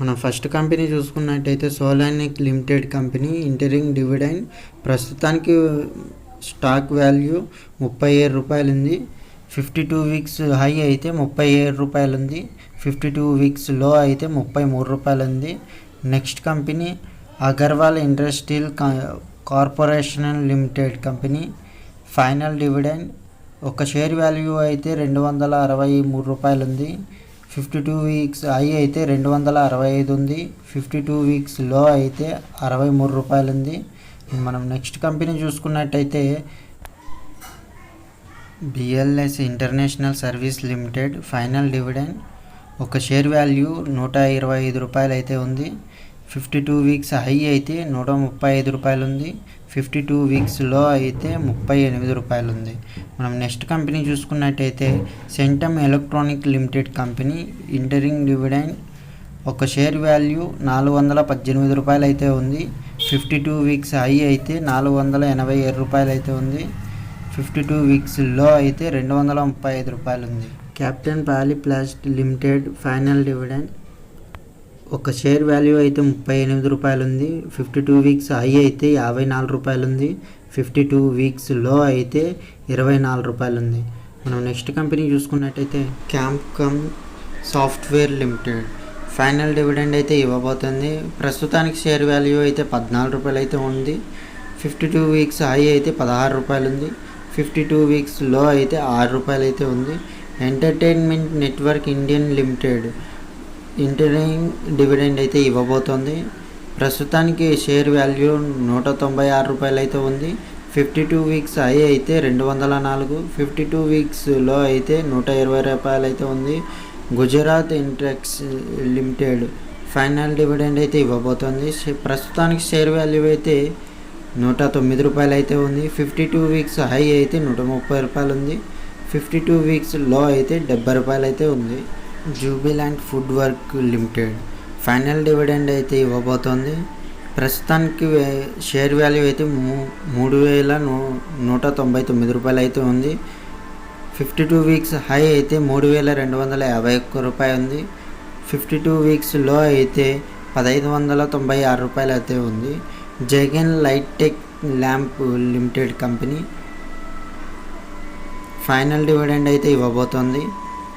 మనం first company చూసుకున్నట్టయితే సోలానిక్ limited company interim dividend ప్రస్తుతానికి స్టాక్ వాల్యూ 37 రూపాయలు ఉంది. 52 వీక్స్ హై అయితే 37 రూపాయలు ఉంది. 52 వీక్స్ లో అయితే 33 రూపాయలు ఉంది. Next company Agarwal industrial corporation limited company final dividend ఒక షేర్ వాల్యూ అయితే 263 రూపాయలు ఉంది. 52 వీక్స్ హై అయితే 265 ఉంది. 52 వీక్స్ లో అయితే 63 రూపాయలు ఉంది. మనం నెక్స్ట్ కంపెనీ చూసుకున్నట్టయితే BLS international service limited final dividend ఒక షేర్ వాల్యూ 125 రూపాయలు అయితే ఉంది. 52 వీక్స్ హై అయితే 135 రూపాయలు ఉంది. 52 వీక్స్ లో అయితే 38 రూపాయలు ఉంది. మనం నెక్స్ట్ కంపెనీ చూసుకున్నట్టయితే centum electronic limited company interim dividend ఒక షేర్ వాల్యూ 418 రూపాయలు అయితే ఉంది. 52 వీక్స్ హై అయితే 487 రూపాయలు అయితే ఉంది. 52 వీక్స్ లో అయితే 235 రూపాయలు ఉంది. క్యాప్టెన్ పాలీప్లాస్ట్ లిమిటెడ్ ఫైనల్ డివిడెండ్ ఒక షేర్ వాల్యూ అయితే 38 రూపాయలు ఉంది. 52 వీక్స్ హై అయితే 54 రూపాయలు ఉంది. 52 వీక్స్ లో అయితే 24 రూపాయలు ఉంది. మనం నెక్స్ట్ కంపెనీ చూసుకున్నట్టయితే క్యాంప్కమ్ సాఫ్ట్వేర్ లిమిటెడ్ ఫైనల్ డివిడెండ్ అయితే ఇవ్వబోతుంది. ప్రస్తుతానికి షేర్ వాల్యూ అయితే 14 రూపాయలు అయితే ఉంది. 52 వీక్స్ హై అయితే 16 రూపాయలు ఉంది. 52 వీక్స్ లో అయితే 6 రూపాయలు అయితే ఉంది. Entertainment network Indian limited interim dividend అయితే ఇవ్వబోతోంది. ప్రస్తుతానికి షేర్ వాల్యూ 196 రూపాయలు అయితే ఉంది. 52 వీక్స్ హై అయితే 204. 52 వీక్స్లో అయితే 120 రూపాయలు అయితే ఉంది. గుజరాత్ ఇంట్రెక్స్ లిమిటెడ్ ఫైనల్ డివిడెండ్ అయితే ఇవ్వబోతోంది. ప్రస్తుతానికి షేర్ వాల్యూ అయితే 109 రూపాయలు అయితే ఉంది. 52 వీక్స్ హై అయితే 130 రూపాయలు ఉంది. 52 వీక్స్ లో అయితే 70 రూపాయలు అయితే ఉంది. Jubilant food work limited final dividend అయితే ఇవ్వబోతోంది. ప్రస్తుతానికి షేర్ వాల్యూ అయితే 3199 రూపాయలు అయితే ఉంది. 52 వీక్స్ హై అయితే 3251 రూపాయలు ఉంది. 52 వీక్స్ లో అయితే 1596 రూపాయలు అయితే ఉంది. Jagan light tech lamp limited company final dividend అయితే ఇవ్వబోతోంది.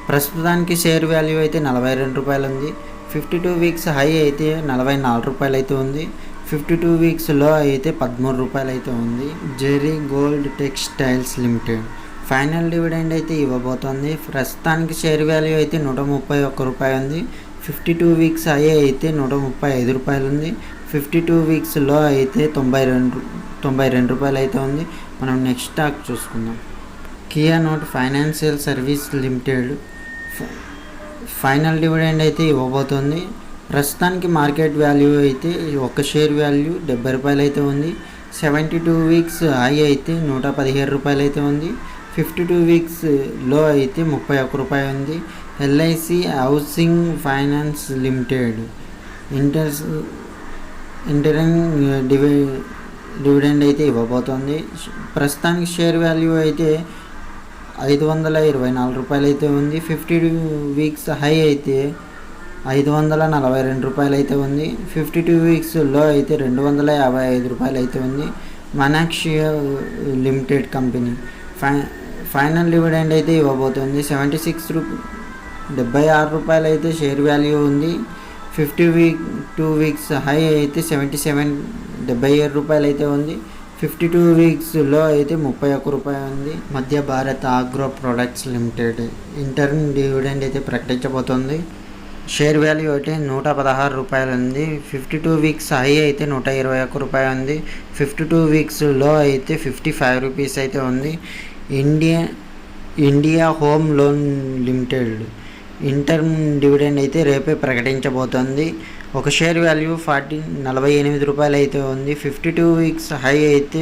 ప్రస్తుతానికి షేర్ వాల్యూ అయితే 42 రూపాయలు ఉంది. 52 వీక్స్ హై అయితే 44 రూపాయలు అయితే ఉంది. 52 వీక్స్ లో అయితే 13 రూపాయలు అయితే ఉంది. జెరీ gold textiles limited final dividend అయితే ఇవ్వబోతోంది. ప్రస్తుతానికి షేర్ వాల్యూ అయితే 131 రూపాయలు ఉంది. 52 వీక్స్ హై అయితే 135 రూపాయలు ఉంది. 52 వీక్స్ లో అయితే 92 రూపాయలు అయితే ఉంది. మనం నెక్స్ట్ స్టాక్ చూసుకుందాం. Kia note financial service limited final dividend అయితే ఇవ్వబోతోంది. ప్రస్తుతానికి మార్కెట్ వాల్యూ అయితే ఒక షేర్ వాల్యూ 70 రూపాయలు అయితే ఉంది. 72 వీక్స్ హై అయితే 117 రూపాయలు అయితే ఉంది. 52 వీక్స్ లో అయితే 31 రూపాయలు ఉంది. LIC housing finance limited interim dividend అయితే ఇవ్వబోతోంది. ప్రస్తుతానికి షేర్ వాల్యూ అయితే 524 రూపాయలు అయితే ఉంది. 52 వీక్స్ హై అయితే 542 రూపాయలు అయితే ఉంది. 52 వీక్స్ లో అయితే 255 రూపాయలు అయితే ఉంది. మనాక్షియా లిమిటెడ్ కంపెనీ ఫైనల్ డివిడెండ్ అయితే ఇవ్వబోతుంది. 76 రూపాయలు అయితే షేర్ వాల్యూ ఉంది. 52 వీక్స్ హై అయితే 77 రూపాయలు అయితే ఉంది. 52 వీక్స్ లో అయితే 31 రూపాయలు ఉంది. మధ్య Bharat agro products limited intern dividend అయితే ప్రకటించబోతోంది. షేర్ వాల్యూ అయితే 116 రూపాయలు ఉంది. 52 వీక్స్ హై అయితే 121 రూపాయలు ఉంది. 52 వీక్స్ లో అయితే 55 రూపీస్ అయితే ఉంది. India home loan limited intern dividend అయితే రేపే ప్రకటించబోతోంది. ఒక షేర్ వాల్యూ 48 రూపాయలు అయితే ఉంది. 52 వీక్స్ హై అయితే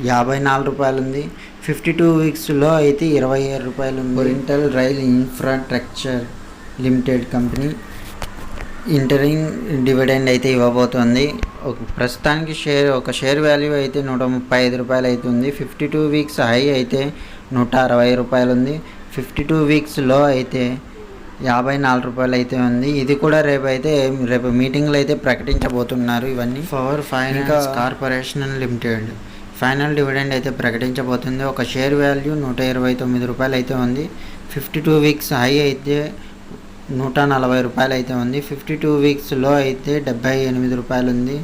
54 రూపాయలు ఉంది. 52 వీక్స్లో అయితే 27 రూపాయలు ఉంది. Oriental rail infrastructure limited company interim dividend అయితే ఇవ్వబోతోంది. ప్రస్తుతానికి ఒక షేర్ వాల్యూ అయితే 135 రూపాయలు అయితే ఉంది. 52 వీక్స్ హై అయితే 160 రూపాయలు ఉంది. 52 వీక్స్లో అయితే రూపాయలు అయితే ఉంది. ఇది కూడా రేపు మీటింగ్లో అయితే ప్రకటించబోతున్నారు. ఇవన్నీ power finance corporation limited final dividend అయితే ప్రకటించబోతుంది. ఒక షేర్ వాల్యూ 129 రూపాయలు అయితే ఉంది. 52 వీక్స్ హై అయితే 140 రూపాయలు అయితే ఉంది. 52 వీక్స్ లో అయితే 78 రూపాయలు ఉంది.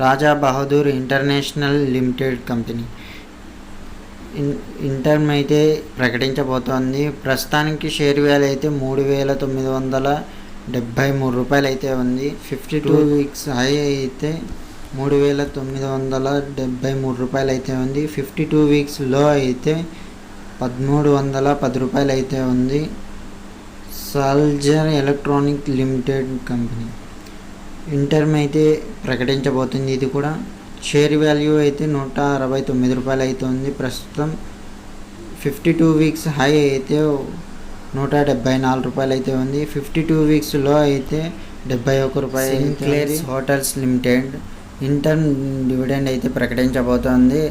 Raja Bahadur international limited company interim అయితే ప్రకటించబోతోంది. ప్రస్తుతానికి షేర్ వాల్యూ అయితే 3973 రూపాయలు అయితే ఉంది. 52 వీక్స్ హై అయితే 3973 రూపాయలు అయితే ఉంది. 52 వీక్స్ లో అయితే 1310 రూపాయలు అయితే ఉంది. Salzer electronic limited company interim అయితే ప్రకటించబోతుంది. ఇది కూడా షేర్ వాల్యూ అయితే 169 రూపాయలు అయితే ఉంది. ప్రస్తుతం 52 వీక్స్ హై అయితే 174 రూపాయలు అయితే ఉంది. 52 వీక్స్ లో అయితే 71 రూపాయలు. సిన్క్లేర్ హోటల్స్ లిమిటెడ్ ఇంటర్మ్ డివిడెండ్ అయితే ప్రకటించబోతోంది.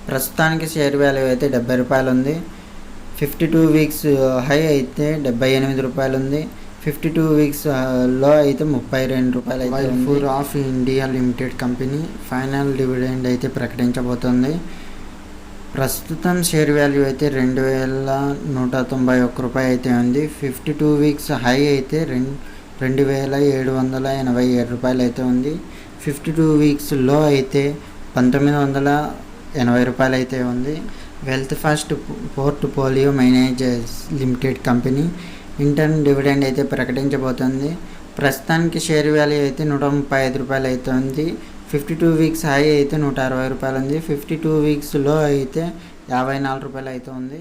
ప్రస్తుతానికి షేర్ వాల్యూ అయితే 70 రూపాయలు ఉంది. 52 వీక్స్ హై అయితే 78 రూపాయలు ఉంది. 52 వీక్స్ లో అయితే 32 రూపాయలు అయితే. Whirlpool of India limited company final dividend అయితే ప్రకటించబోతోంది. ప్రస్తుతం షేర్ వాల్యూ అయితే 2191 రూపాయి అయితే ఉంది. 52 వీక్స్ హై అయితే 2787 రూపాయలు అయితే ఉంది. 52 వీక్స్ లో అయితే 1980 రూపాయలు అయితే ఉంది. Wealth first portfolio managers limited company interim dividend అయితే ప్రకటించబోతోంది. ప్రస్తుతానికి షేర్ వాల్యూ అయితే 135 రూపాయలు అయితే ఉంది. 52 వీక్స్ హై అయితే 160 రూపాయలు ఉంది. 52 వీక్స్ లో అయితే 54 రూపాయలు అయితే ఉంది.